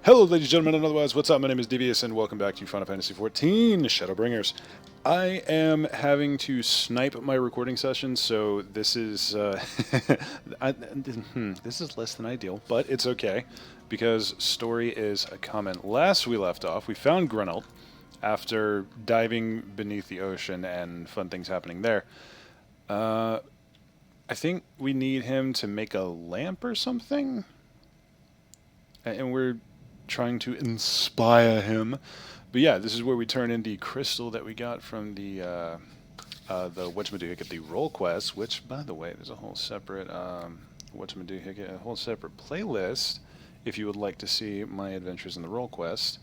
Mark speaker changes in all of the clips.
Speaker 1: Hello, ladies and gentlemen, and otherwise, what's up? My name is Devious, and welcome back to Final Fantasy XIV Shadowbringers. I am having to snipe my recording session, so this is this is less than ideal, but it's okay because story is a comment. Last we left off, we found Grunelt after diving beneath the ocean and fun things happening there. I think we need him to make a lamp or something, and we're trying to inspire him. But yeah, this is where we turn in the crystal that we got from the whatchamadick at the roll quest, which, by the way, there's a whole separate a whole separate playlist if you would like to see my adventures in the roll quest.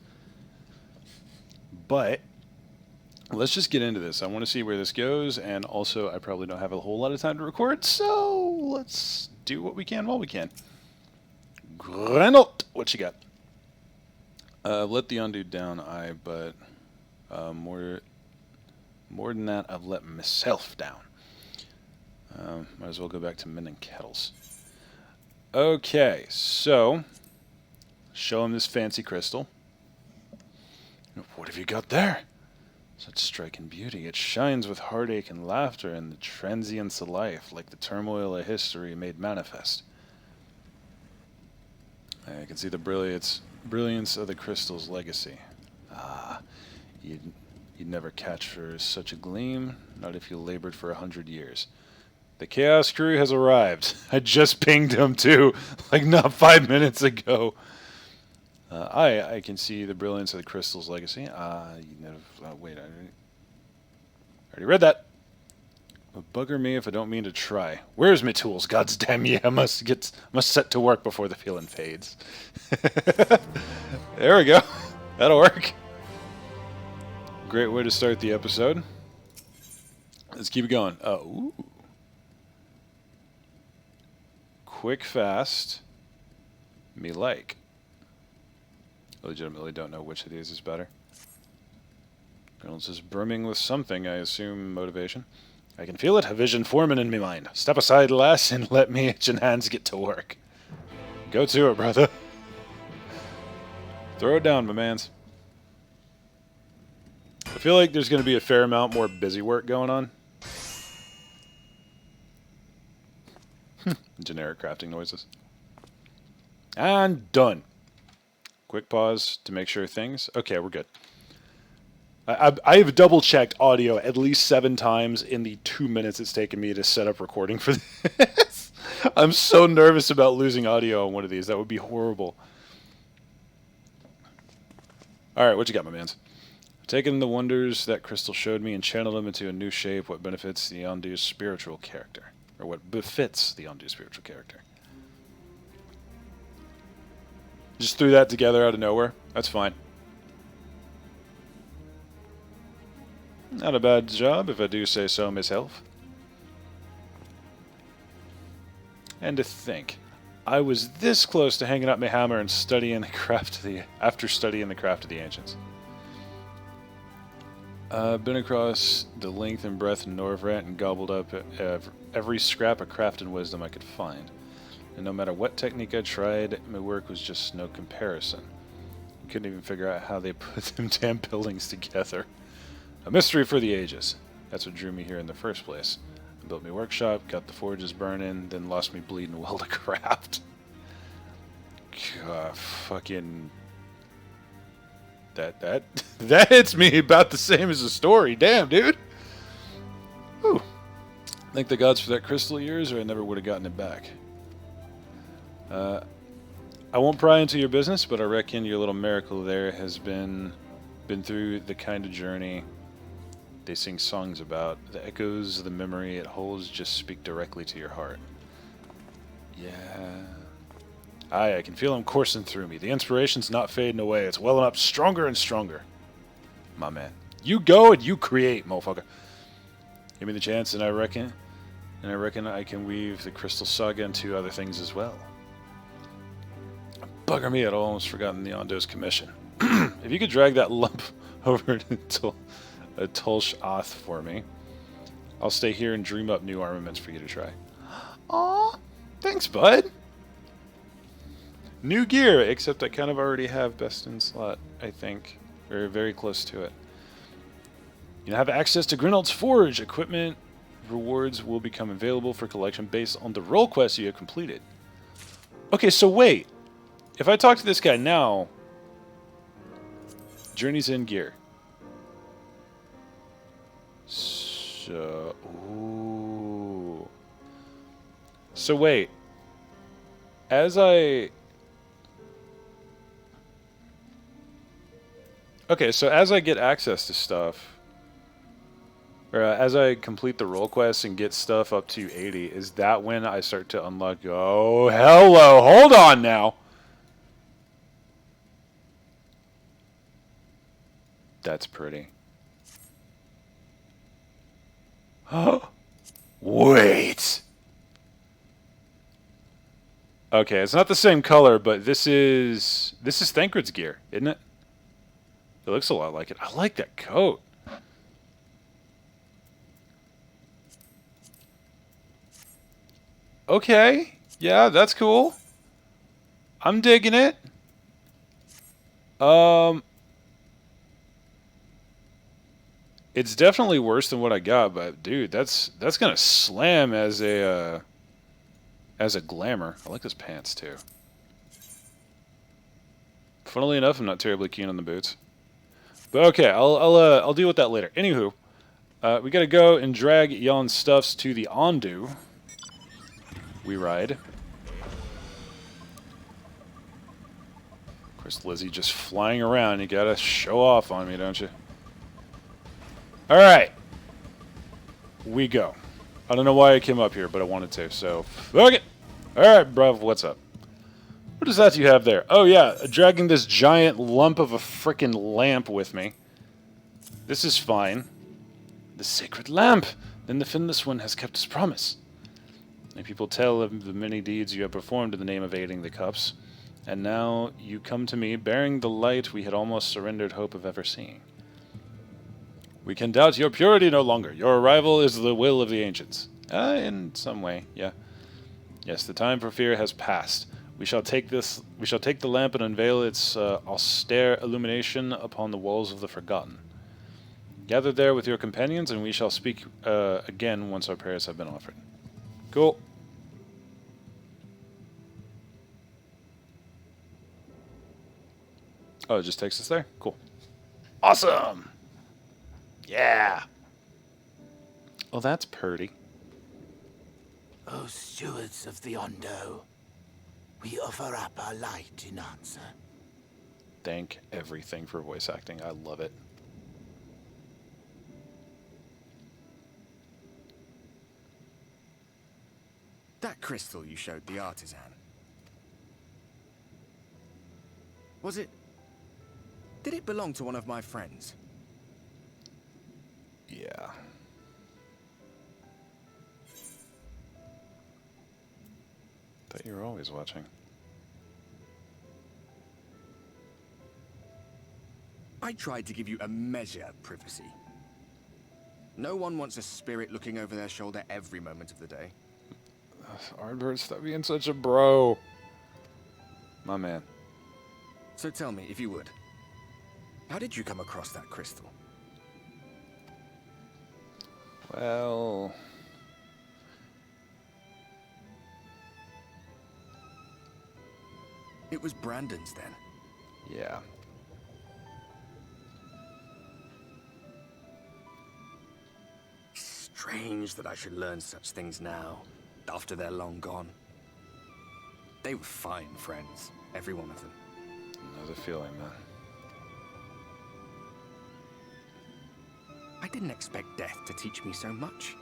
Speaker 1: But let's just get into this. I want to see where this goes, and also I probably don't have a whole lot of time to record, so let's do what we can while we can. Grunelt, what you got? Let the Ondo down, but more than that, I've let myself down. Might as well go back to mending kettles. Okay, so show him this fancy crystal. What have you got there? Such striking beauty. It shines with heartache and laughter and the transience of life, like the turmoil of history made manifest. I can see the brilliance of the crystal's legacy. Ah, you'd never catch for such a gleam, not if you labored for 100 years. The Chaos Crew has arrived. I just pinged him too, like not 5 minutes ago. I can see the brilliance of the crystal's legacy. Wait, I already read that. But bugger me if I don't mean to try. Where's my tools? God's damn ye! I must set to work before the feeling fades. There we go. That'll work. Great way to start the episode. Let's keep it going. Ooh. Quick, fast. Me like. I legitimately don't know which of these is better. Reynolds is brimming with something, I assume motivation. I can feel it, a vision forming in me mind. Step aside, lass, and let me itching hands get to work. Go to it, brother. Throw it down, my mans. I feel like there's going to be a fair amount more busy work going on. Generic crafting noises. And done. Quick pause to make sure things... Okay, we're good. I've double-checked audio at least 7 times in the 2 minutes it's taken me to set up recording for this. I'm so nervous about losing audio on one of these. That would be horrible. Alright, what you got, my mans? I've taken the wonders that Crystal showed me and channeled them into a new shape, what benefits the Ondo's spiritual character. Or what befits the Ondo's spiritual character. Just threw that together out of nowhere. That's fine. Not a bad job, if I do say so myself. And to think, I was this close to hanging up my hammer and studying the craft of the ancients. I've been across the length and breadth of Norvrant and gobbled up every scrap of craft and wisdom I could find. And no matter what technique I tried, my work was just no comparison. I couldn't even figure out how they put them damn buildings together. A mystery for the ages. That's what drew me here in the first place. I built my workshop, got the forges burning, then lost me bleeding well to craft. God, fucking... That hits me about the same as the story. Damn, dude! Whew. Thank the gods for that crystal of yours, or I never would have gotten it back. I won't pry into your business, but I reckon your little miracle there has been through the kind of journey they sing songs about. The echoes of the memory it holds just speak directly to your heart. Yeah. I can feel them coursing through me. The inspiration's not fading away. It's welling up stronger and stronger. My man. You go and you create, motherfucker. Give me the chance, and I reckon I can weave the Crystal Saga into other things as well. Bugger me, I'd almost forgotten the Ondo's commission. If you could drag that lump over to Tulsh Oth for me, I'll stay here and dream up new armaments for you to try. Aw, thanks, bud. New gear, except I kind of already have best in slot, I think. Very, very close to it. You have access to Grinald's Forge. Equipment rewards will become available for collection based on the role quests you have completed. Okay, so wait. If I talk to this guy now... Journey's in gear. So... Ooh. So wait. As I... Okay, so as I get access to stuff... Or as I complete the role quests and get stuff up to 80, is that when I start to unlock... Oh, hello! Hold on now! That's pretty. Wait! Okay, it's not the same color, but this is Thancred's gear, isn't it? It looks a lot like it. I like that coat. Okay, yeah, that's cool. I'm digging it. It's definitely worse than what I got, but dude, that's gonna slam as a glamour. I like his pants too. Funnily enough, I'm not terribly keen on the boots. But okay, I'll deal with that later. Anywho, we gotta go and drag Jan's stuffs to the Ondo. We ride. Of course, Lizzie just flying around. You gotta show off on me, don't you? Alright. We go. I don't know why I came up here, but I wanted to, so... Fuck it! Alright, bruv, what's up? What is that you have there? Oh, yeah, dragging this giant lump of a frickin' lamp with me. This is fine. The sacred lamp! Then the Finless One has kept his promise. And people tell of the many deeds you have performed in the name of aiding the Cups. And now you come to me, bearing the light we had almost surrendered hope of ever seeing. We can doubt your purity no longer. Your arrival is the will of the ancients. In some way, yeah. Yes, the time for fear has passed. We shall take the lamp and unveil its austere illumination upon the walls of the Forgotten. Gather there with your companions, and we shall speak again once our prayers have been offered. Cool. Oh, it just takes us there? Cool. Awesome! Yeah! Oh, that's purty.
Speaker 2: O stewards of the Ondo, we offer up our light in answer.
Speaker 1: Thank everything for voice acting. I love it.
Speaker 3: That crystal you showed the artisan. Was it... Did it belong to one of my friends?
Speaker 1: Yeah. Thought you were always watching.
Speaker 3: I tried to give you a measure of privacy. No one wants a spirit looking over their shoulder every moment of the day.
Speaker 1: Ardbert, stop being such a bro. My man.
Speaker 3: So tell me, if you would, how did you come across that crystal?
Speaker 1: Well...
Speaker 3: It was Brandon's then.
Speaker 1: Yeah.
Speaker 3: Strange that I should learn such things now, after they're long gone. They were fine friends, every one of them.
Speaker 1: Another feeling, man.
Speaker 3: I didn't expect death to teach me so much.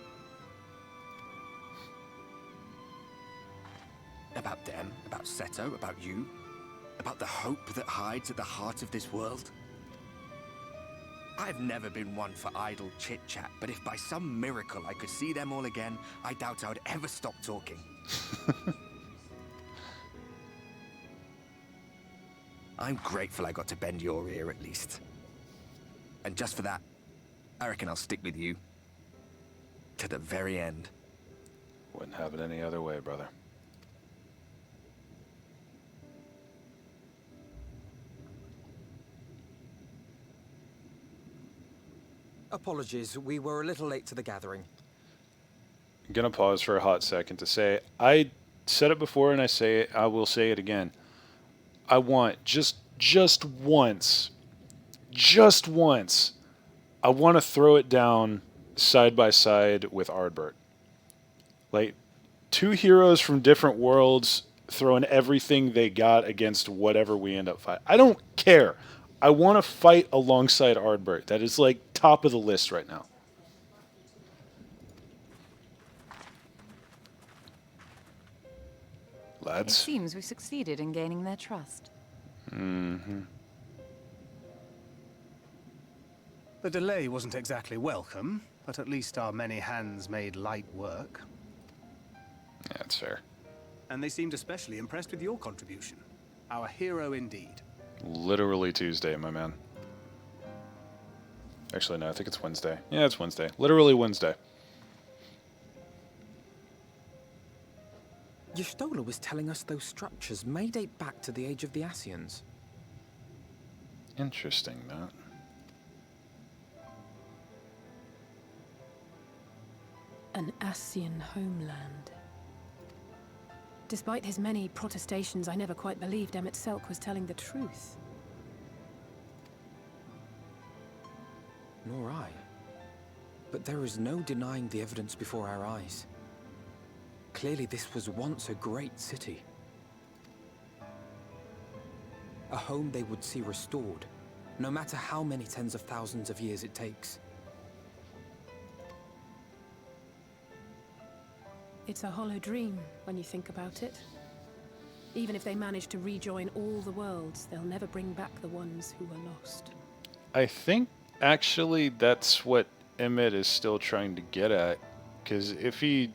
Speaker 3: About them, about Seto, about you, about the hope that hides at the heart of this world. I've never been one for idle chit-chat, but if by some miracle I could see them all again, I doubt I would ever stop talking. I'm grateful I got to bend your ear at least. And just for that, I reckon I'll stick with you. To the very end.
Speaker 1: Wouldn't have it any other way, brother.
Speaker 4: Apologies, we were a little late to the gathering.
Speaker 1: I'm gonna pause for a hot second to say, I said it before and I will say it again. I want just once, I want to throw it down side by side with Ardbert. Like, two heroes from different worlds throwing everything they got against whatever we end up fighting. I don't care. I want to fight alongside Ardbert. That is like top of the list right now.
Speaker 5: It
Speaker 1: Lads.
Speaker 5: seems we succeeded in gaining their trust.
Speaker 1: Mm-hmm.
Speaker 6: The delay wasn't exactly welcome, but at least our many hands made light work.
Speaker 1: Yeah, that's fair.
Speaker 6: And they seemed especially impressed with your contribution. Our hero indeed.
Speaker 1: Literally Tuesday, my man. Actually, no, I think it's Wednesday. Yeah, it's Wednesday. Literally Wednesday.
Speaker 4: Y'shtola was telling us those structures may date back to the age of the Ascians.
Speaker 1: Interesting, Matt.
Speaker 7: An Ascian homeland. Despite his many protestations, I never quite believed Emmett Selk was telling the truth.
Speaker 4: Nor I. But there is no denying the evidence before our eyes. Clearly this was once a great city. A home they would see restored, no matter how many tens of thousands of years it takes.
Speaker 7: It's a hollow dream when you think about it. Even if they manage to rejoin all the worlds, they'll never bring back the ones who were lost.
Speaker 1: I think, actually, that's what Emmett is still trying to get at. Because if he...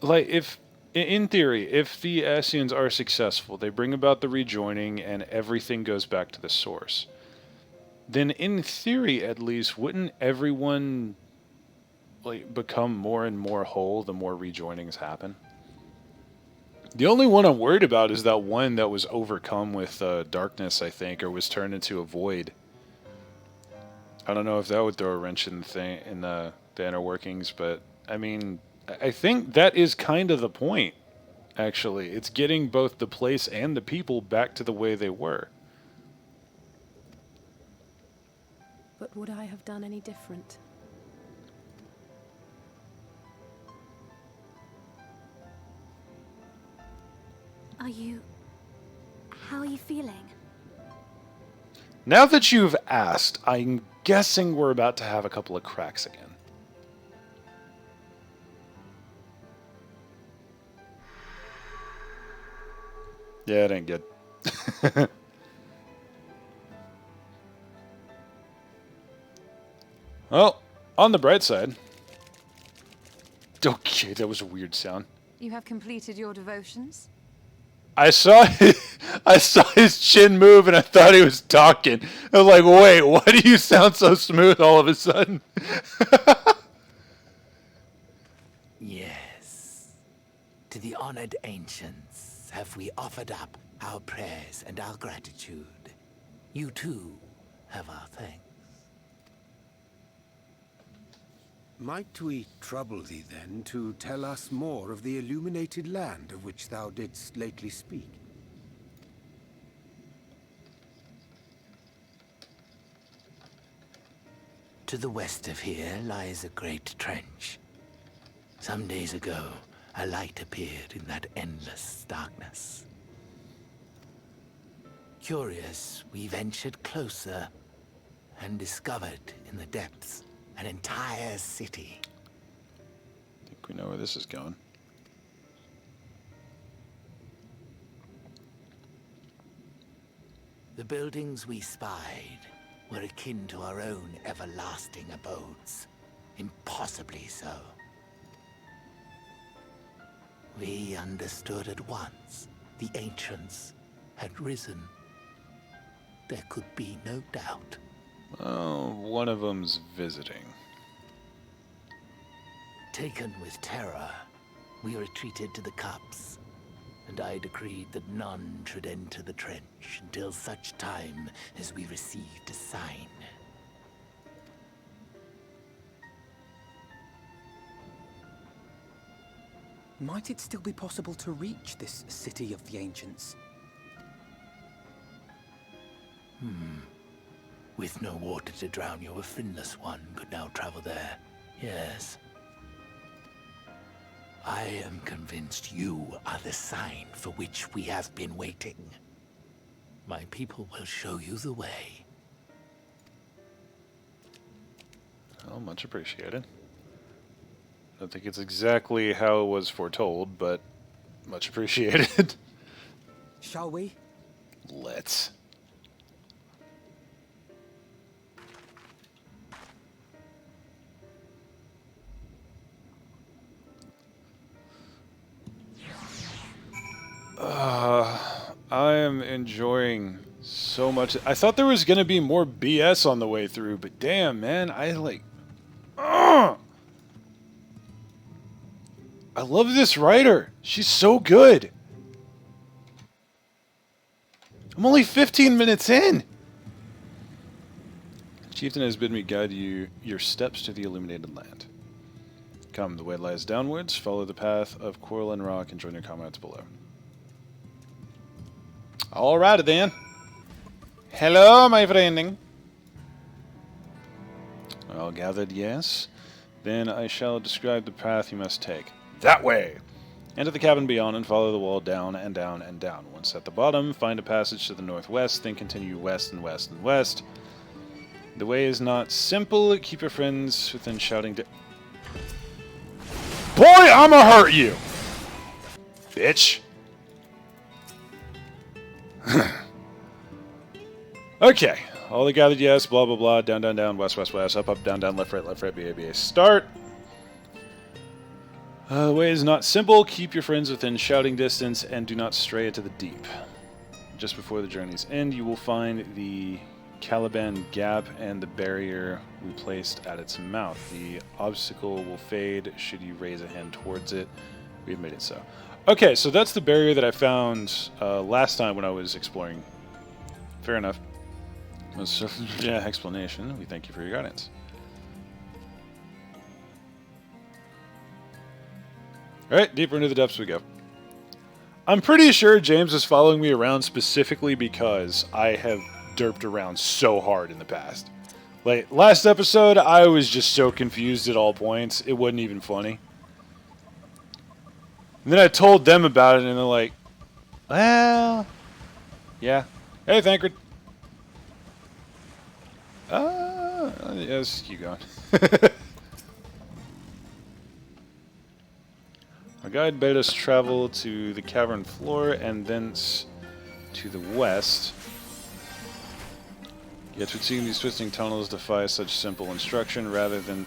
Speaker 1: Like, if... In theory, if the Ascians are successful, they bring about the rejoining and everything goes back to the source, then in theory, at least, wouldn't everyone like become more and more whole the more rejoinings happen? The only one I'm worried about is that one that was overcome with darkness, I think, or was turned into a void. I don't know if that would throw a wrench in the thing, in the inner workings, but I mean, I think that is kind of the point, actually. It's getting both the place and the people back to the way they were.
Speaker 7: But would I have done any different?
Speaker 8: How are you feeling?
Speaker 1: Now that you've asked, I'm guessing we're about to have a couple of cracks again. Yeah, it ain't good. Well, on the bright side... Okay, that was a weird sound.
Speaker 5: You have completed your devotions?
Speaker 1: I saw his chin move and I thought he was talking. I was like, wait, why do you sound so smooth all of a sudden?
Speaker 2: Yes. To the honored ancients have we offered up our prayers and our gratitude. You too have our thanks.
Speaker 9: Might we trouble thee then to tell us more of the illuminated land of which thou didst lately speak?
Speaker 2: To the west of here lies a great trench. Some days ago, a light appeared in that endless darkness. Curious, we ventured closer and discovered in the depths an entire city.
Speaker 1: I think we know where this is going.
Speaker 2: The buildings we spied were akin to our own everlasting abodes. Impossibly so. We understood at once the ancients had risen. There could be no doubt.
Speaker 1: Oh, one of them's visiting.
Speaker 2: Taken with terror, we retreated to the cups, and I decreed that none should enter the trench until such time as we received a sign.
Speaker 4: Might it still be possible to reach this city of the ancients?
Speaker 2: With no water to drown you, a finless one could now travel there. Yes. I am convinced you are the sign for which we have been waiting. My people will show you the way.
Speaker 1: Oh, much appreciated. I don't think it's exactly how it was foretold, but much appreciated.
Speaker 4: Shall we?
Speaker 1: Let's. I am enjoying so much. I thought there was going to be more BS on the way through, but damn, man, I love this writer. She's so good. I'm only 15 minutes in. Chieftain has bid me guide you your steps to the illuminated land. Come, the way lies downwards. Follow the path of coral and rock and join your comrades below. Alrighty then. Hello, my friending. All gathered, yes. Then I shall describe the path you must take. That way! Enter the cabin beyond and follow the wall down and down and down. Once at the bottom, find a passage to the northwest, then continue west and west and west. The way is not simple. Keep your friends within shouting Boy, I'ma hurt you! Bitch. Okay. All the gathered, yes, blah, blah, blah, down, down, down, west, west, west, up, up, down, down, left, right, BA, BA. Start. The way is not simple. Keep your friends within shouting distance and do not stray into the deep. Just before the journey's end, you will find the Caliban Gap and the barrier we placed at its mouth. The obstacle will fade should you raise a hand towards it. We have made it so. Okay, so that's the barrier that I found last time when I was exploring. Fair enough. Yeah, explanation. We thank you for your guidance. Alright, deeper into the depths we go. I'm pretty sure James is following me around specifically because I have derped around so hard in the past. Like, last episode, I was just so confused at all points, it wasn't even funny. And then I told them about it, and they're like, well, yeah. Hey, Thancred. Yes, keep going. Our guide bade us travel to the cavern floor and thence to the west. Yet would seem these twisting tunnels defy such simple instruction rather than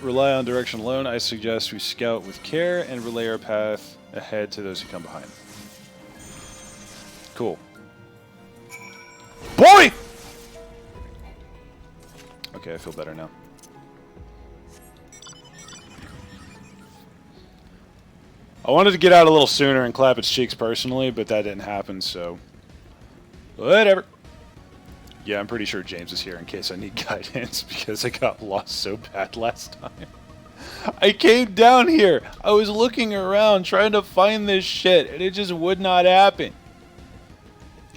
Speaker 1: rely on direction alone. I suggest we scout with care and relay our path ahead to those who come behind. Cool. Boy! Okay, I feel better now. I wanted to get out a little sooner and clap its cheeks personally, but that didn't happen, so whatever. Yeah, I'm pretty sure James is here in case I need guidance because I got lost so bad last time. I came down here. I was looking around trying to find this shit, and it just would not happen.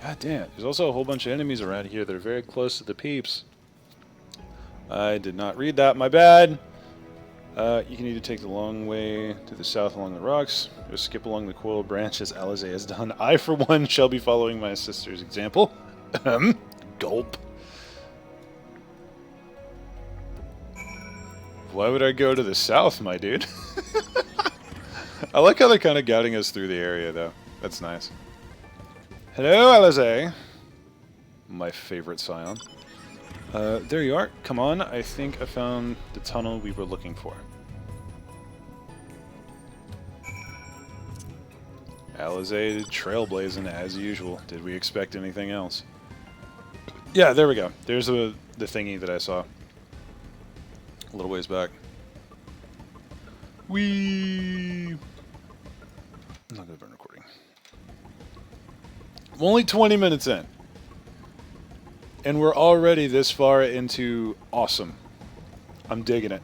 Speaker 1: God damn. There's also a whole bunch of enemies around here that are very close to the peeps. I did not read that. My bad. You can either take the long way to the south along the rocks, or skip along the coral branch as Alizé has done. I, for one, shall be following my sister's example. Gulp. Why would I go to the south, my dude? I like how they're kind of guiding us through the area, though. That's nice. Hello, Alizé. My favorite scion. There you are. Come on. I think I found the tunnel we were looking for. Alizé trailblazing as usual. Did we expect anything else? Yeah, there we go. There's the thingy that I saw a little ways back. I'm not going to burn recording. I'm only 20 minutes in. And we're already this far into awesome. I'm digging it.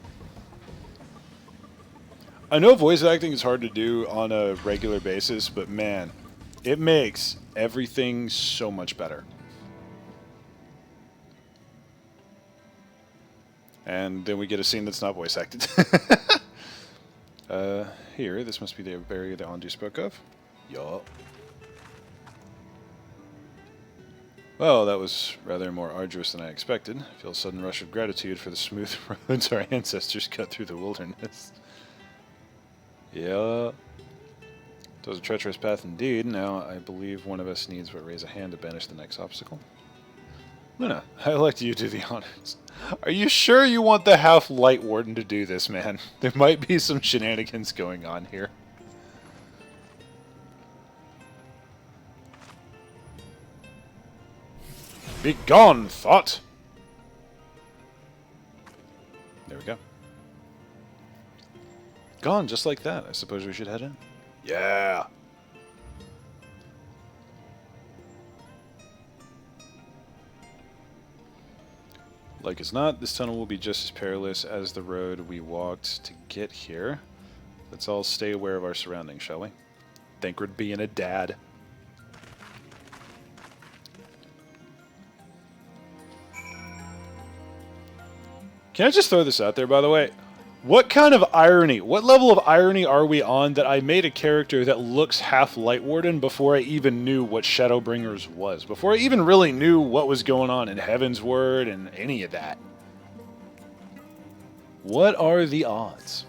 Speaker 1: I know voice acting is hard to do on a regular basis, but man, it makes everything so much better. And then we get a scene that's not voice acted. Here, this must be the area that Ondo spoke of. Yup. Well, that was rather more arduous than I expected. I feel a sudden rush of gratitude for the smooth roads our ancestors cut through the wilderness. Yeah. It was a treacherous path indeed. Now, I believe one of us needs but raise a hand to banish the next obstacle. Luna, I elect you to do the honors. Are you sure you want the half-light warden to do this, man? There might be some shenanigans going on here. Be gone, thought! There we go. Gone, just like that. I suppose we should head in. Yeah! Like as not, this tunnel will be just as perilous as the road we walked to get here. Let's all stay aware of our surroundings, shall we? Thankred being a dad. Can I just throw this out there, by the way? What kind of irony, what level of irony are we on that I made a character that looks half Light Warden before I even knew what Shadowbringers was? Before I even really knew what was going on in Heaven's Word and any of that. What are the odds?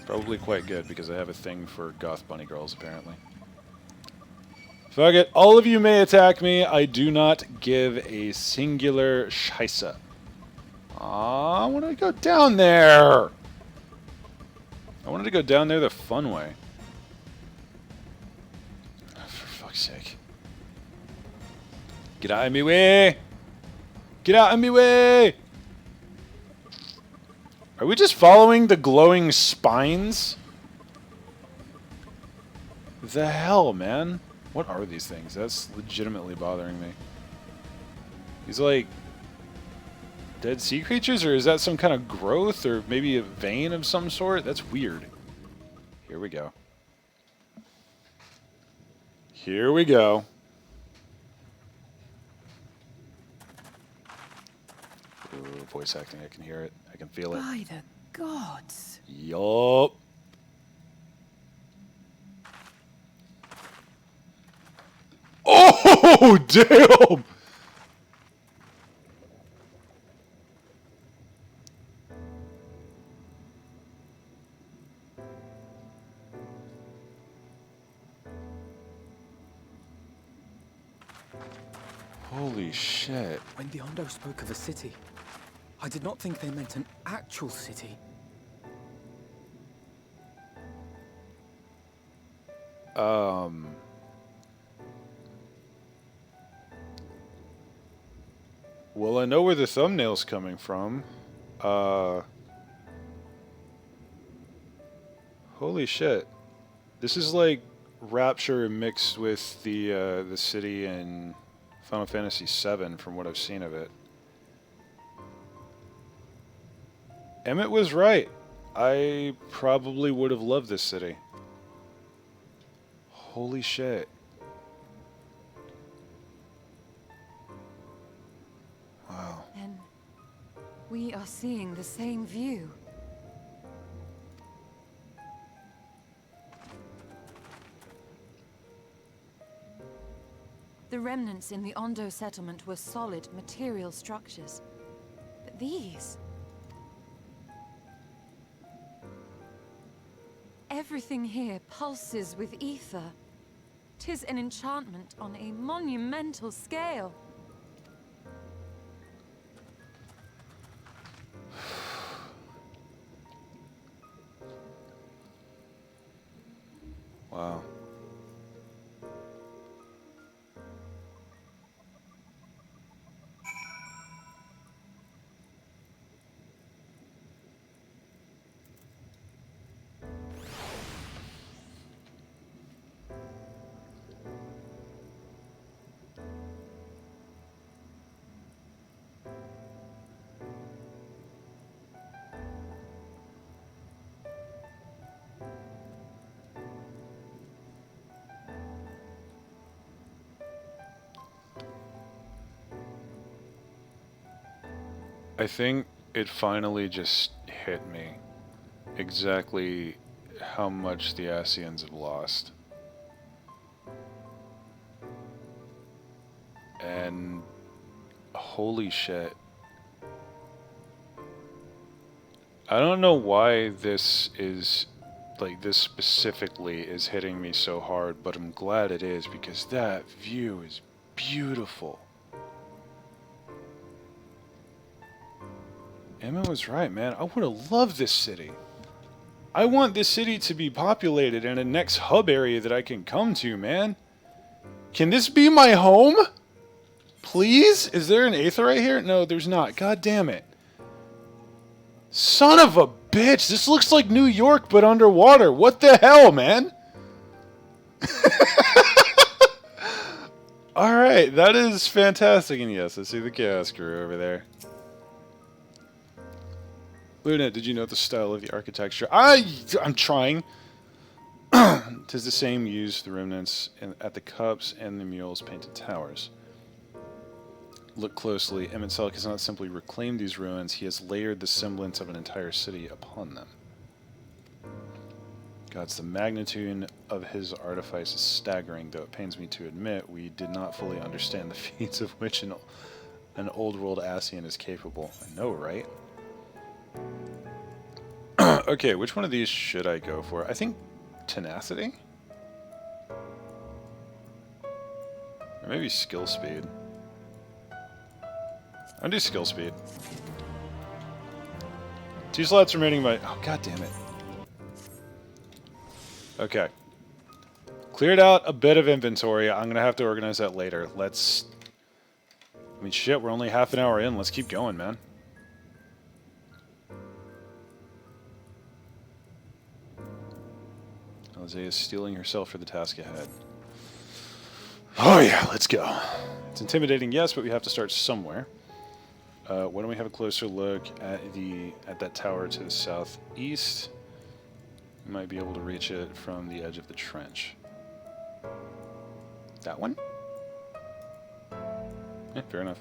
Speaker 1: Probably quite good because I have a thing for goth bunny girls, apparently. Fuck it. All of you may attack me. I do not give a singular scheisse. I want to go down there. I wanted to go down there the fun way. Oh, for fuck's sake. Get out of me way! Get out of me way! Are we just following the glowing spines? The hell, man? What are these things? That's legitimately bothering me. These like dead sea creatures, or is that some kind of growth, or maybe a vein of some sort? That's weird. Here we go. Here we go. Ooh, voice acting, I can hear it. I can feel it.
Speaker 7: By the gods.
Speaker 1: Yup. Oh, damn! Holy shit.
Speaker 4: When the Ondo spoke of a city, I did not think they meant an actual city.
Speaker 1: Well, I know where the thumbnail's coming from. Holy shit. This is like Rapture mixed with the city in Final Fantasy VII, from what I've seen of it. Emmett was right. I probably would have loved this city. Holy shit. Wow.
Speaker 5: Then we are seeing the same view. The remnants in the Ondo settlement were solid material structures. But these... everything here pulses with ether. 'Tis an enchantment on a monumental scale.
Speaker 1: Wow. I think it finally just hit me exactly how much the Ascians have lost. And holy shit. I don't know why this is, like, this specifically is hitting me so hard, but I'm glad it is, because that view is beautiful. Emma was right, man. I would have loved this city. I want this city to be populated and a next hub area that I can come to, man. Can this be my home? Please? Is there an Aetheryte here? No, there's not. God damn it. Son of a bitch. This looks like New York, but underwater. What the hell, man? Alright, that is fantastic. And yes, I see the Chaos Crew over there. Luna, did you note the style of the architecture? I'm trying. 'Tis the same used the remnants at the cups and the mules' painted towers. Look closely. Emet-Selch has not simply reclaimed these ruins, he has layered the semblance of an entire city upon them. Gods, the magnitude of his artifice is staggering, though it pains me to admit we did not fully understand the feats of which an old-world Ascian is capable. I know, right? Okay, which one of these should I go for? I think tenacity? Or maybe skill speed. I'll do skill speed. 2 slots remaining by... Oh, god damn it. Okay. Cleared out a bit of inventory. I'm going to have to organize that later. Let's... I mean, shit, we're only half an hour in. Let's keep going, man. Isaiah is steeling herself for the task ahead. Oh yeah, let's go. It's intimidating, yes, but we have to start somewhere. Why don't we have a closer look at that tower to the southeast? We might be able to reach it from the edge of the trench. That one? Yeah, fair enough.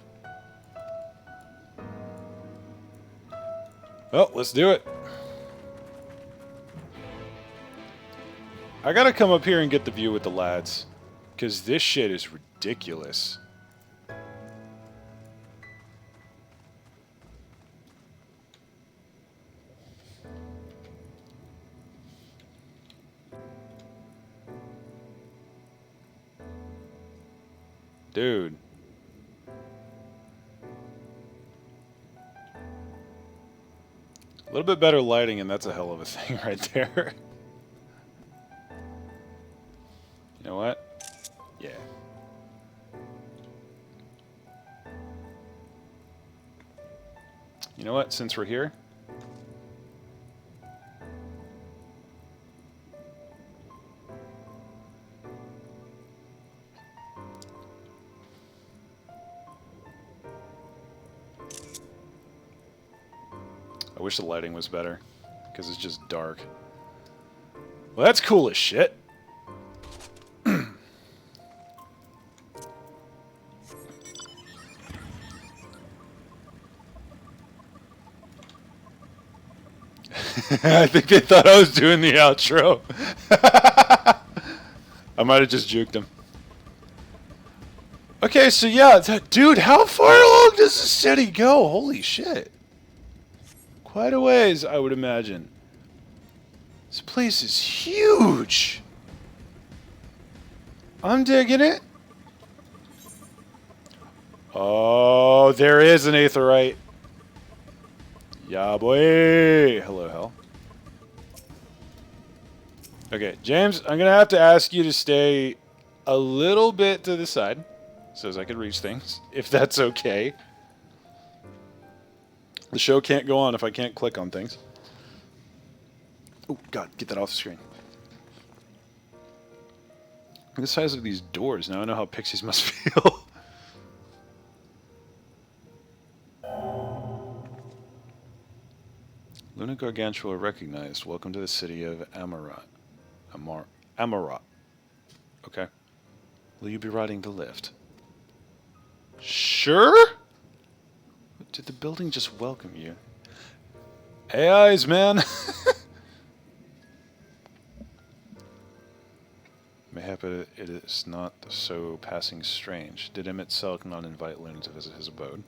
Speaker 1: Well, let's do it. I gotta come up here and get the view with the lads, because this shit is ridiculous. Dude. A little bit better lighting and that's a hell of a thing right there. You know what? Yeah. You know what? Since we're here, I wish the lighting was better, because it's just dark. Well, that's cool as shit. I think they thought I was doing the outro. I might have just juked him. Okay, so yeah, dude, how far along does the city go? Holy shit. Quite a ways, I would imagine. This place is huge. I'm digging it. Oh, there is an Aetheryte. Yeah, boy. Hello, hell. Okay, James, I'm going to have to ask you to stay a little bit to the side so as I can reach things, if that's okay. The show can't go on if I can't click on things. Oh, God, get that off the screen. Look at the size of these doors. Now I know how pixies must feel. Luna Gargantua recognized. Welcome to the city of Amaurot. Amaurot. Okay. Will you be riding the lift? Sure? Did the building just welcome you? AIs, man! Mayhap it is not so passing strange. Did him itself not invite Luna to visit his abode?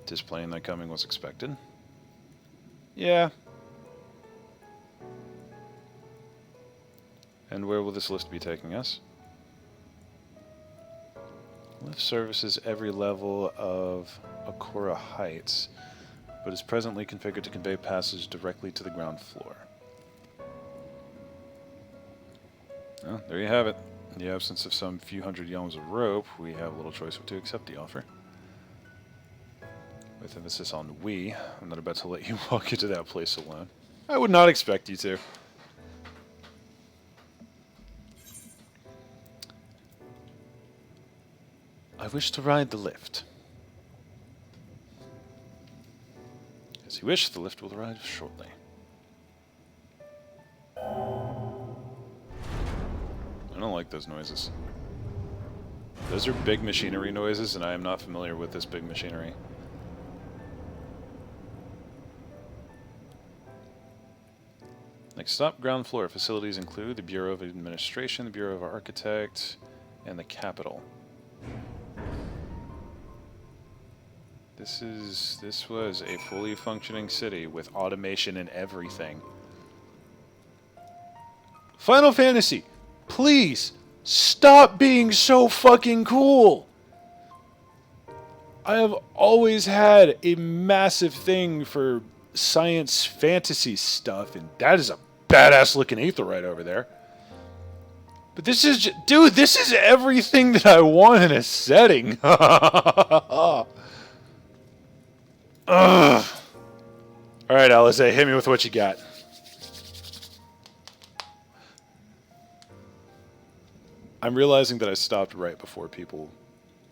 Speaker 1: Displaying thy coming was expected? Yeah. And where will this lift be taking us? Lift services every level of Akora Heights, but is presently configured to convey passage directly to the ground floor. Well, there you have it. In the absence of some few hundred yalms of rope, we have little choice but to accept the offer. With emphasis on we, I'm not about to let you walk into that place alone. I would not expect you to. I wish to ride the lift. As you wish, the lift will arrive shortly. I don't like those noises. Those are big machinery noises, and I am not familiar with this big machinery. Next up, ground floor. Facilities include the Bureau of Administration, the Bureau of Architect, and the Capitol. This was a fully functioning city with automation and everything. Final Fantasy, please stop being so fucking cool. I have always had a massive thing for science fantasy stuff, and that is a badass looking aetherite over there. But this is just, dude, this is everything that I want in a setting. Ugh. Alright, Alize, hit me with what you got. I'm realizing that I stopped right before people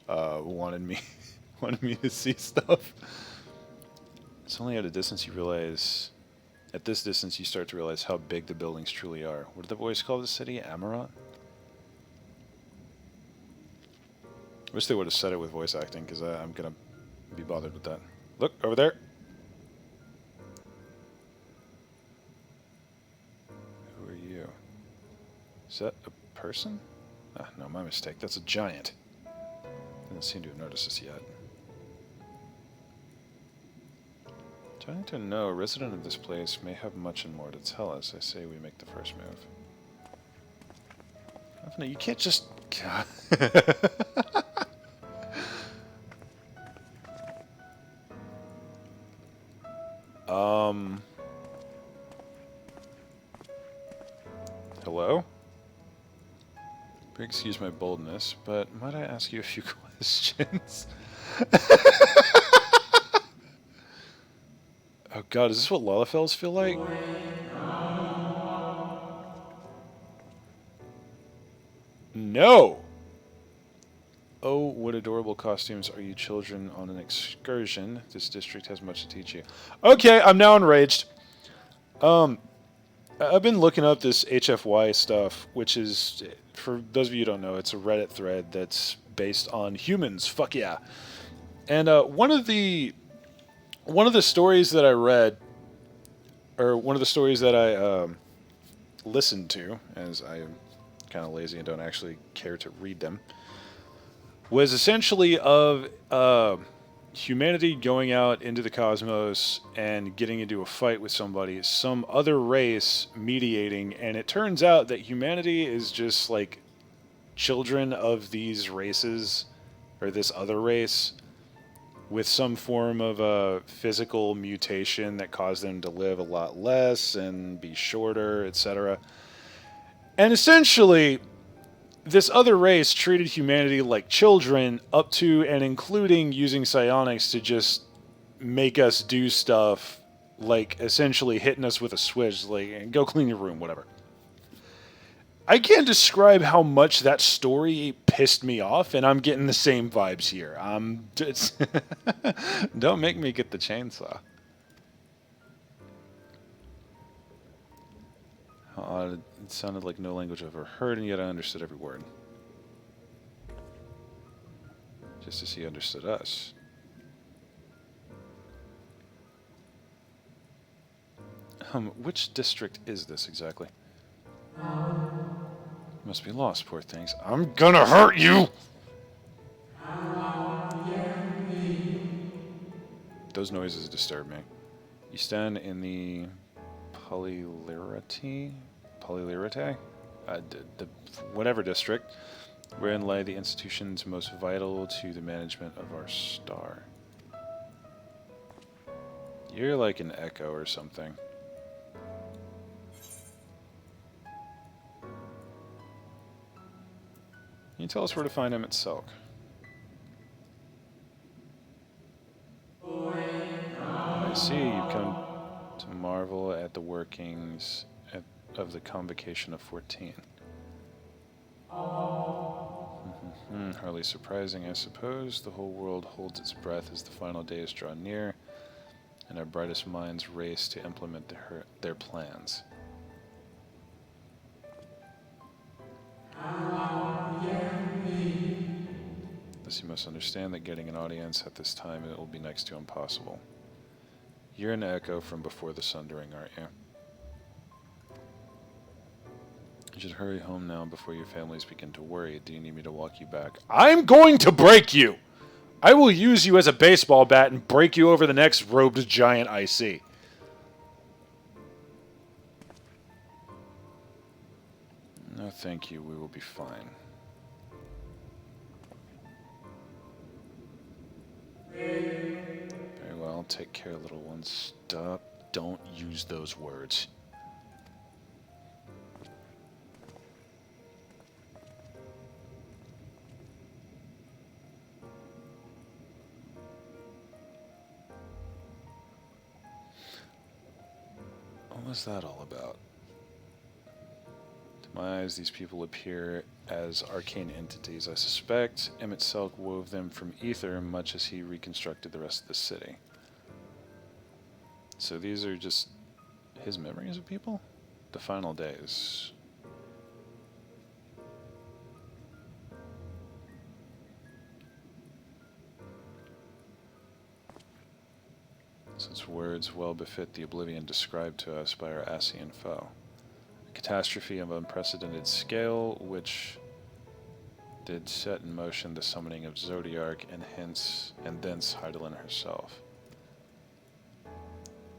Speaker 1: wanted me to see stuff. It's only at a distance you realize... At this distance you start to realize how big the buildings truly are. What did the boys call the city? Amaurot? I wish they would have said it with voice acting, because I'm going to be bothered with that. Look, over there. Who are you? Is that a person? Ah, no, my mistake. That's a giant. Didn't seem to have noticed this yet. Trying to know, a resident of this place may have much and more to tell us. I say we make the first move. No, you can't just... God. Hello? Excuse my boldness, but might I ask you a few questions? Oh god, is this what Lalafels feel like? No! Oh, what adorable costumes are you children on an excursion. This district has much to teach you. Okay, I'm now enraged. I've been looking up this HFY stuff, which is, for those of you who don't know, it's a Reddit thread that's based on humans. Fuck yeah. And one of the stories that I read, or one of the stories that I listened to, as I am kind of lazy and don't actually care to read them, was essentially of humanity going out into the cosmos and getting into a fight with somebody, some other race mediating, and it turns out that humanity is just like children of these races, or this other race, with some form of a physical mutation that caused them to live a lot less and be shorter, etc. And essentially, this other race treated humanity like children, up to and including using psionics to just make us do stuff, like essentially hitting us with a switch, like, go clean your room, whatever. I can't describe how much that story pissed me off, and I'm getting the same vibes here. Don't make me get the chainsaw. How odd. It sounded like no language I've ever heard, and yet I understood every word. just as he understood us. Which district is this exactly? Must be lost, poor things. I'm gonna hurt you! Those noises disturb me. You stand in the Polylirate? Whatever district, wherein lie the institutions most vital to the management of our star. You're like an echo or something. Can you tell us where to find him at Selk? I see you've come to marvel at the workings of the Convocation of 14. Hardly surprising, I suppose. The whole world holds its breath as the final days draw near, and our brightest minds race to implement their plans. Thus you must understand that getting an audience at this time it will be next to impossible. You're an echo from before the sundering, aren't you? You should hurry home now before your families begin to worry. Do you need me to walk you back? I'm going to break you! I will use you as a baseball bat and break you over the next robed giant I see. No, thank you. We will be fine. Very well. Take care, little one. Stop. Don't use those words. What was that all about? To my eyes, these people appear as arcane entities. I suspect Emmett Selk wove them from ether much as he reconstructed the rest of the city. So these are just his memories of people? The final days. Such words well befit the oblivion described to us by our Ascian foe. A catastrophe of unprecedented scale, which did set in motion the summoning of Zodiark and thence Heidelin herself.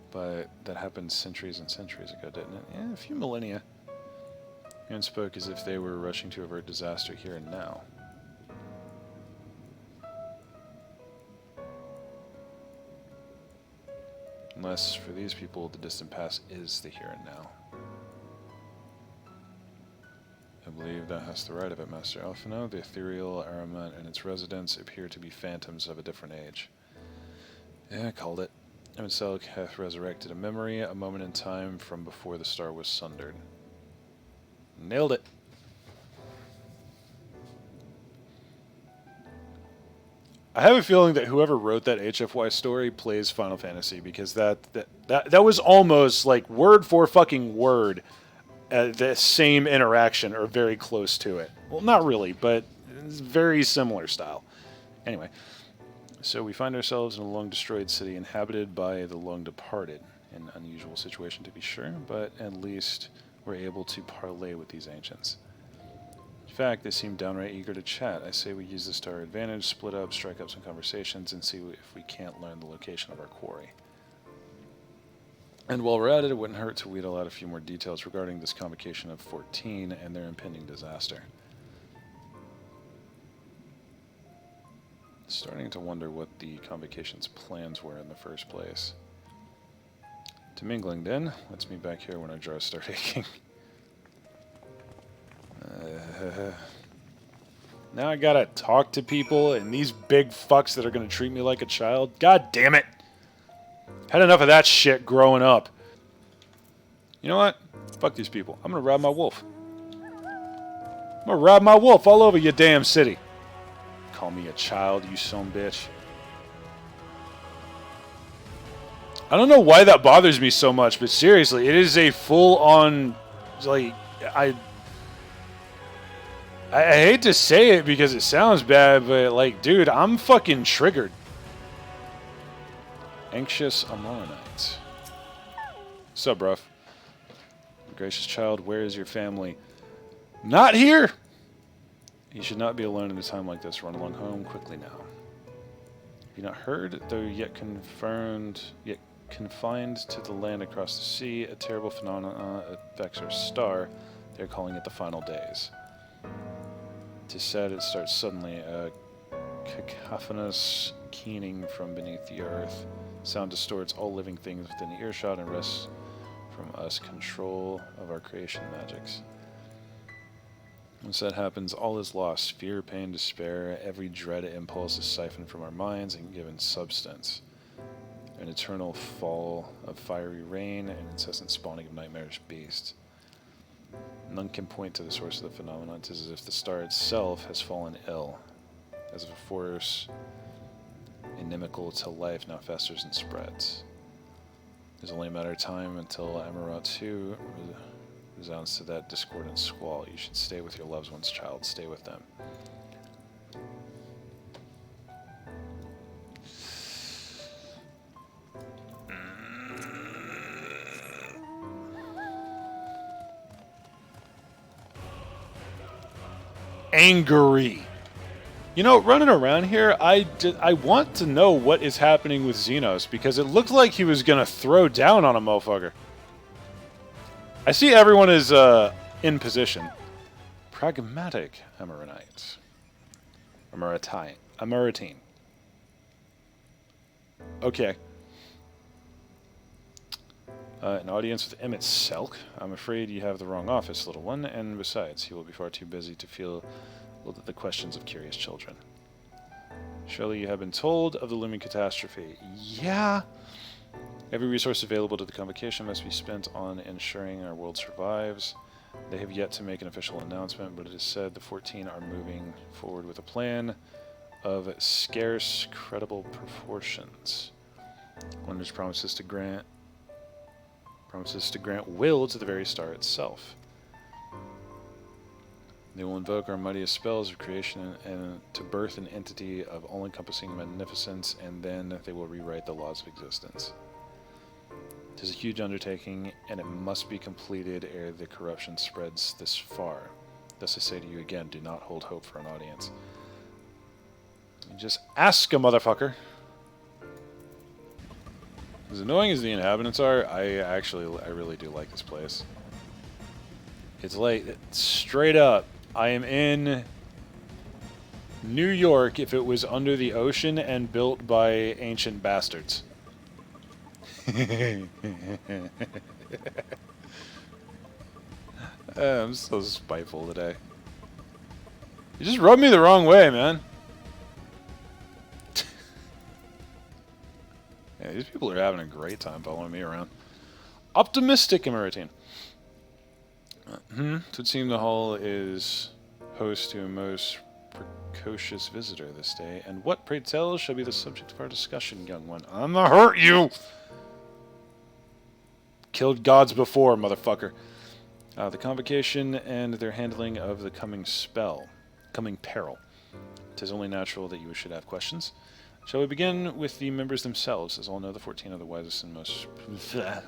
Speaker 1: But that happened centuries and centuries ago, didn't it? Yeah, a few millennia. And spoke as if they were rushing to avert disaster here and now. Unless, for these people, the distant past is the here and now. I believe that has the right of it, Master Alphino. The ethereal Aramat and its residents appear to be phantoms of a different age. Yeah, I called it. Emmett Selk hath resurrected a memory, a moment in time from before the star was sundered. Nailed it. I have a feeling that whoever wrote that HFY story plays Final Fantasy, because that was almost like word for fucking word the same interaction, or very close to it. Well, not really, but it's very similar style. Anyway, so we find ourselves in a long-destroyed city inhabited by the long-departed. An unusual situation, to be sure, but at least we're able to parley with these ancients. In fact, they seem downright eager to chat. I say we use this to our advantage, split up, strike up some conversations, and see if we can't learn the location of our quarry. And while we're at it, it wouldn't hurt to wheedle out a few more details regarding this Convocation of 14 and their impending disaster. Starting to wonder what the Convocation's plans were in the first place. To mingling, then. Let's meet back here when our jaws start aching. Now I gotta talk to people and these big fucks that are gonna treat me like a child. God damn it! Had enough of that shit growing up. You know what? Fuck these people. I'm gonna ride my wolf. I'm gonna ride my wolf all over your damn city. Call me a child, you son bitch. I don't know why that bothers me so much, but seriously, it is a full-on, like, I hate to say it because it sounds bad, but like, dude, I'm fucking triggered. Anxious Amaurot. Sup, bruv? Gracious child, where is your family? Not here! You should not be alone in a time like this. Run along home quickly now. Have you not heard? Though yet confined to the land across the sea, a terrible phenomenon affects our star. They're calling it the final days. 'Tis said it starts suddenly, a cacophonous keening from beneath the earth. Sound distorts all living things within earshot and wrests from us control of our creation magics. Once that happens, all is lost. Fear, pain, despair, every dread impulse is siphoned from our minds and given substance. An eternal fall of fiery rain and incessant spawning of nightmarish beasts. None can point to the source of the phenomenon. It is as if the star itself has fallen ill, as if a force inimical to life now festers and spreads. It's only a matter of time until Amaurot too resounds to that discordant squall. You should stay with your loved ones, child. Stay with them. Angry. You know, running around here, I want to know what is happening with Xenos, because it looked like he was going to throw down on a motherfucker. I see everyone is in position. Pragmatic Amaurotite. Amaurotine. Okay. An audience with Emmett Selk. I'm afraid you have the wrong office, little one, and besides, he will be far too busy to feel the questions of curious children. Surely you have been told of the looming catastrophe. Yeah. Every resource available to the Convocation must be spent on ensuring our world survives. They have yet to make an official announcement, but it is said the 14 are moving forward with a plan of scarce, credible proportions. Wonders promises to grant will to the very star itself. They will invoke our mightiest spells of creation and to birth an entity of all-encompassing magnificence, and then they will rewrite the laws of existence. It is a huge undertaking, and it must be completed ere the corruption spreads this far. Thus I say to you again, do not hold hope for an audience. Just ask a motherfucker. As annoying as the inhabitants are, I really do like this place. It's like, straight up, I am in New York if it was under the ocean and built by ancient bastards. I'm so spiteful today. You just rubbed me the wrong way, man. Yeah, these people are having a great time following me around. Optimistic Amaurotine. It would seem the hall is host to a most precocious visitor this day. And what, pray tell, shall be the subject of our discussion, young one? I'm gonna hurt you! Killed gods before, motherfucker. The Convocation and their handling of the coming peril. It is only natural that you should have questions. Shall we begin with the members themselves? As all know, the 14 are the wisest and most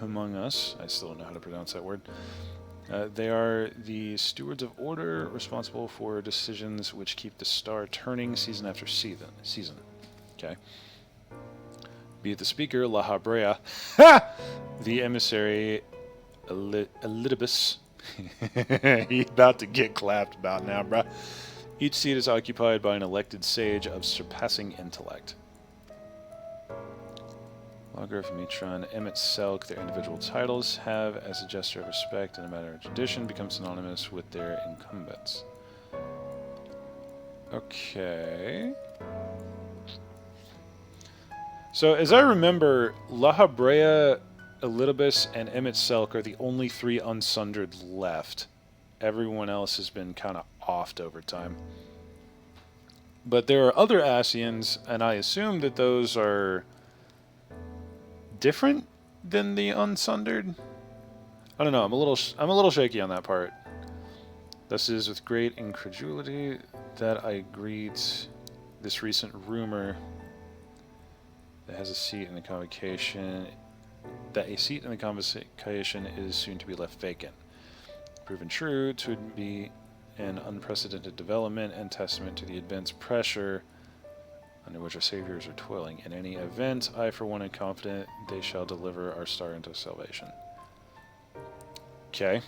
Speaker 1: among us. I still don't know how to pronounce that word. They are the stewards of order, responsible for decisions which keep the star turning season after season. Okay. Be it the speaker, La Habrea, the emissary, Elidibus. He's about to get clapped about now, bruh. Each seat is occupied by an elected sage of surpassing intellect. Logrif, Mitron, Emmett Selk, their individual titles have, as a gesture of respect and a matter of tradition, become synonymous with their incumbents. Okay. So, as I remember, La Habrea, Elidibus, and Emmett Selk are the only 3 unsundered left. Everyone else has been kind of offed over time. But there are other Ascians, and I assume that those are different than the unsundered. I don't know. I'm a little shaky on that part. Thus it is with great incredulity that I greet this recent rumor that has a seat in the convocation, that a seat in the convocation is soon to be left vacant. Proven true to be an unprecedented development and testament to the immense pressure under which our saviors are toiling. In any event, I for one am confident they shall deliver our star into salvation. Okay.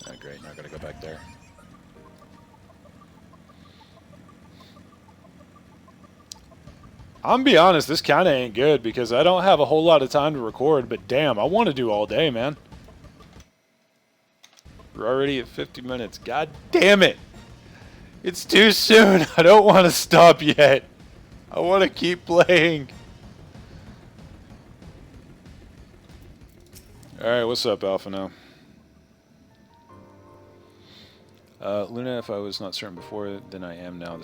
Speaker 1: Oh, great, now I gotta go back there. I'm gonna be honest, this kinda ain't good because I don't have a whole lot of time to record, but damn, I want to do all day, man. We're already at 50 minutes. God damn it! It's too soon. I don't want to stop yet. I want to keep playing. Alright, what's up, Alpha now? Luna, if I was not certain before, then I am now.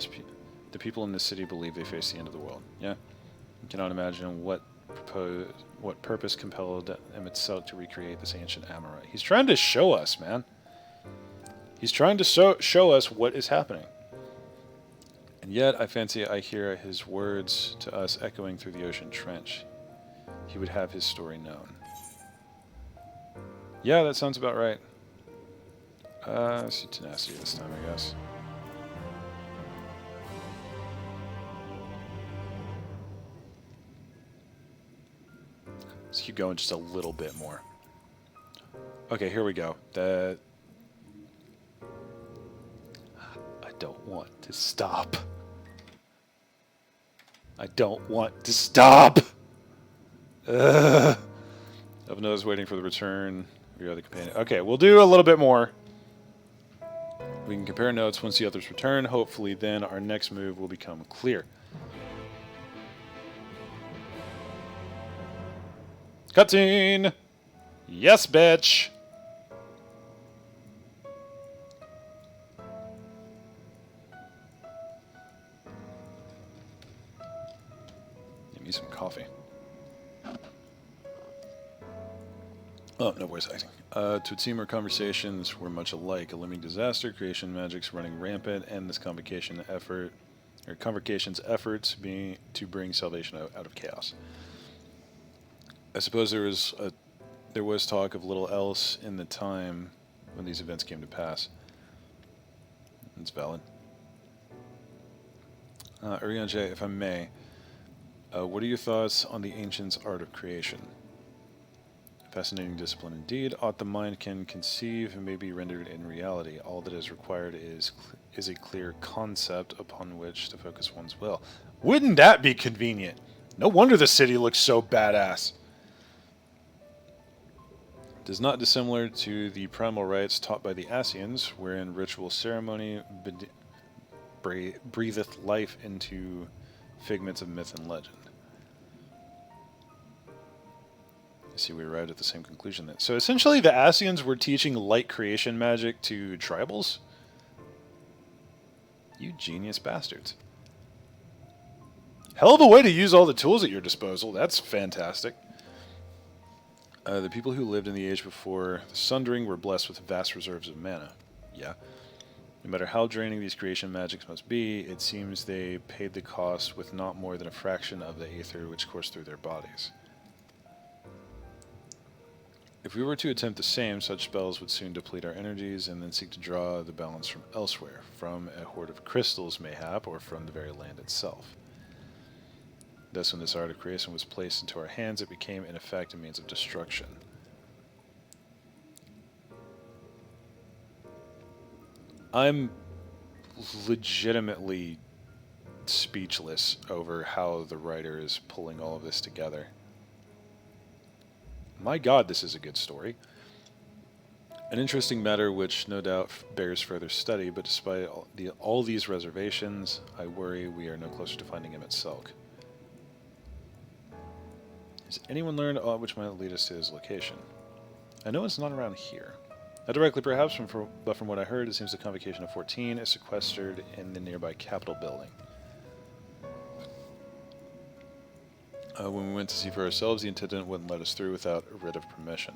Speaker 1: The people in this city believe they face the end of the world. Yeah? You cannot imagine what purpose compelled Amaurot to recreate this ancient Amaurot. He's trying to show us, man. He's trying to show us what is happening. And yet, I fancy I hear his words to us echoing through the ocean trench. He would have his story known. Yeah, that sounds about right. Let's see tenacity this time, I guess. Let's keep going just a little bit more. Okay, here we go. I don't want to stop. I don't want to stop! Ugh. Ondo is waiting for the return of your other companion. Okay, we'll do a little bit more. We can compare notes once the others return. Hopefully then our next move will become clear. Cutscene! Yes, bitch! Give me some coffee. Oh, no voice acting. To it seem our conversations were much alike. A looming disaster, creation magic's running rampant, and this convocation's efforts being to bring salvation out of chaos. I suppose there was talk of little else in the time when these events came to pass. It's valid. Urian J, if I may, what are your thoughts on the ancients' art of creation? Fascinating discipline indeed. Aught the mind can conceive may be rendered in reality. All that is required is a clear concept upon which to focus one's will. Wouldn't that be convenient? No wonder the city looks so badass. It is not dissimilar to the primal rites taught by the Ascians, wherein ritual ceremony breatheth life into figments of myth and legend. I see we arrived at the same conclusion then. So essentially the Ascians were teaching light creation magic to tribals? You genius bastards. Hell of a way to use all the tools at your disposal. That's fantastic. The people who lived in the age before the Sundering were blessed with vast reserves of mana. Yeah. No matter how draining these creation magics must be, it seems they paid the cost with not more than a fraction of the aether which coursed through their bodies. If we were to attempt the same, such spells would soon deplete our energies and then seek to draw the balance from elsewhere, from a hoard of crystals mayhap, or from the very land itself. Thus, when this art of creation was placed into our hands, it became in effect a means of destruction. I'm legitimately speechless over how the writer is pulling all of this together. My God, this is a good story. An interesting matter which no doubt bears further study, but despite all these reservations, I worry we are no closer to finding him at Selk. Has anyone learned aught which might lead us to his location? I know it's not around here. Not directly perhaps, but from what I heard, it seems the Convocation of 14 is sequestered in the nearby Capitol building. When we went to see for ourselves, the intendant wouldn't let us through without a writ of permission.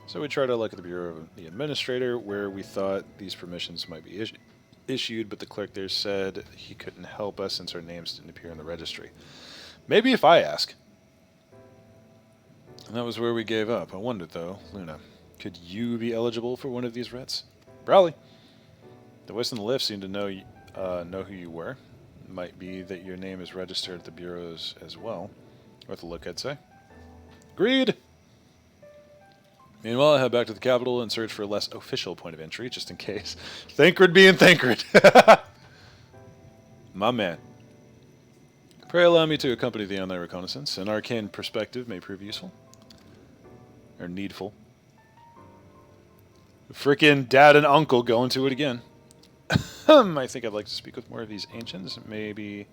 Speaker 1: So we tried our luck at the Bureau of the Administrator, where we thought these permissions might be issued, but the clerk there said he couldn't help us since our names didn't appear in the registry. Maybe if I ask. And that was where we gave up. I wondered, though, Luna, could you be eligible for one of these writs? Probably. The voice in the lift seemed to know who you were. It might be that your name is registered at the bureaus as well. Worth a look, I'd say. Agreed! Meanwhile, I head back to the capital and search for a less official point of entry, just in case. Thancred being Thancred! My man. Pray allow me to accompany the online reconnaissance. An arcane perspective may prove useful. Or needful. Frickin' dad and uncle going to it again. I think I'd like to speak with more of these ancients. Maybe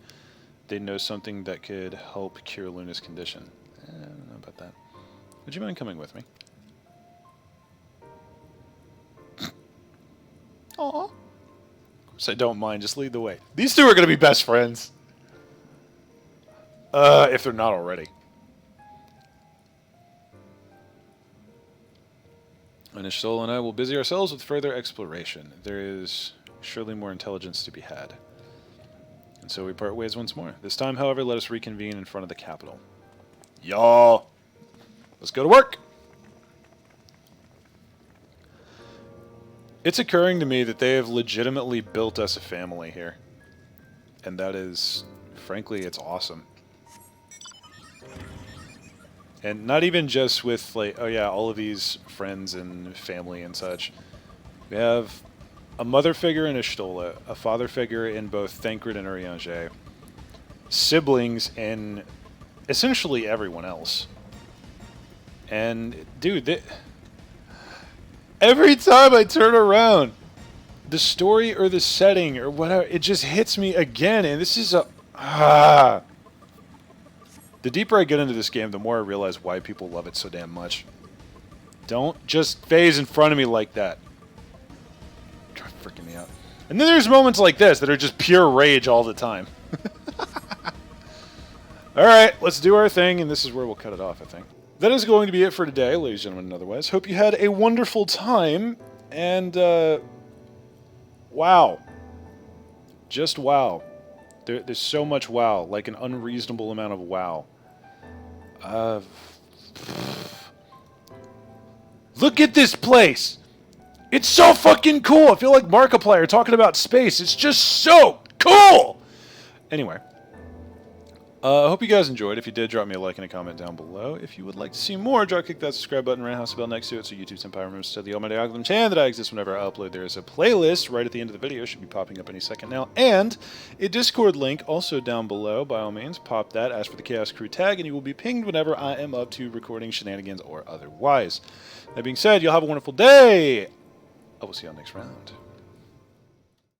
Speaker 1: they know something that could help cure Luna's condition. I don't know about that. Would you mind coming with me? Aw. Of course I don't mind. Just lead the way. These two are going to be best friends. If they're not already. Inishsol and I will busy ourselves with further exploration. There is surely more intelligence to be had. And so we part ways once more. This time, however, let us reconvene in front of the capital. Y'all! Let's go to work! It's occurring to me that they have legitimately built us a family here. And that is, frankly, it's awesome. And not even just with, like, oh yeah, all of these friends and family and such. We have a mother figure in Y'shtola, a father figure in both Thancred and Urianger, siblings in essentially everyone else. And, dude, every time I turn around, the story or the setting or whatever, it just hits me again. And this is a... The deeper I get into this game, the more I realize why people love it so damn much. Don't just phase in front of me like that. You're freaking me out. And then there's moments like this that are just pure rage all the time. Alright, let's do our thing, and this is where we'll cut it off, I think. That is going to be it for today, ladies and gentlemen, and otherwise. Hope you had a wonderful time, and, wow. Just wow. There's so much wow, like an unreasonable amount of wow. Look at this place! It's so fucking cool! I feel like Markiplier talking about space. It's just so cool! Anyway. I hope you guys enjoyed. If you did, drop me a like and a comment down below. If you would like to see more, click that subscribe button, roundhouse bell next to it so YouTube Senpai remembers to tell the almighty algorithm Chan that I exist whenever I upload. There is a playlist right at the end of the video. Should be popping up any second now. And a Discord link also down below. By all means, pop that. Ask for the Chaos Crew tag, and you will be pinged whenever I am up to recording shenanigans or otherwise. That being said, you'll have a wonderful day. I will see you all next round.